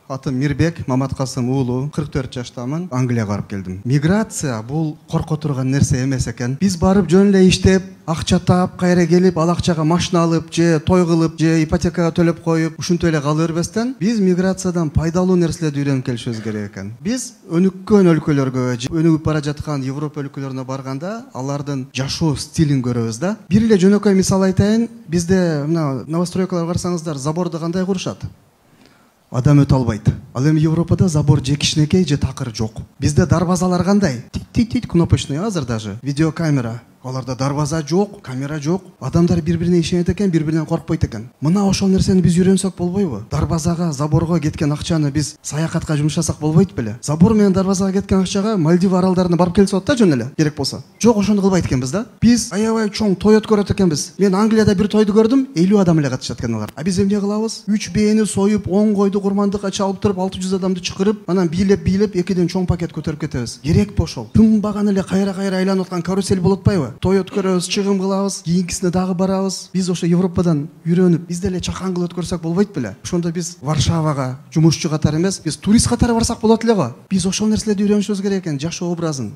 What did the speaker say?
Атым Мирбек Маматкасым уулу, 44 жаштамын, Англияга барып келдим. Миграция бул корко турган нерсе эмес экен. Биз барып жөн эле иштеп, акча таап, кайра келип, ал акчага машина алып, же той кылып, же ипотекага төлөп коюп, ушинтип эле кала бербестен, биз миграциядан пайдалуу нерселерди үйрөнүп келишибиз керек экен. Биз өнүккөн өлкөлөргө, өнүгүп бара жаткан Европа өлкөлөрүнө барганда, алардын жашоо стилин көрөбүз да. Бир эле жөнөкөй мисал айтайын, бизде мына новостройкаларга карасаңыздар, заборду кандай курушат? Адам өтө албайт. Ал эми Европада забор же кичинекей, же такыр жок. Бизде дарбазалар кандай? Тит кнопочный, азыр даже видеокамера. Аларда дарбаза жок, камера жок. Адамдар бири-бирине ишенет экен, бири-биринен коркпойт экен. Мына ошол нерсени биз үйрөнсөк болбойбу? Дарбазага, заборго кеткен акчаны биз саякатка жумшасак болбойт беле? Забор менен дарбазага кеткен акчага Мальдив аралдарына барып келсе болот да, жөн эле, керек болсо. Жок, ошону кылбайт экенбиз да. Биз аябай чоң той өткөрөт экенбиз. Мен Англияда бир тойду көрдүм, 50 адам эле катышат экен алар. А биз эмне кылабыз? 3 бээни союп, 10 койду курмандыкка чалып туруп, 600 адамды чакырып, анан бийлеп, экиден чоң пакет көтөрүп кетебиз. Керекпи ошол? Тынбаган эле кайра айланып аткан карусель болуп атпайбы? Той өткөрөбүз, чыгым кылабыз, кийинкисине дагы барабыз. Биз ошо Европадан үйрөнүп, биз деле чакан кылып өткөрсөк болбойт беле? Ошондо биз Варшавага жумушчу катары эмес, биз турист катары барсак болот эле го. Биз ошол нерселерди үйрөнүшүбүз керек экен, жашоо образын.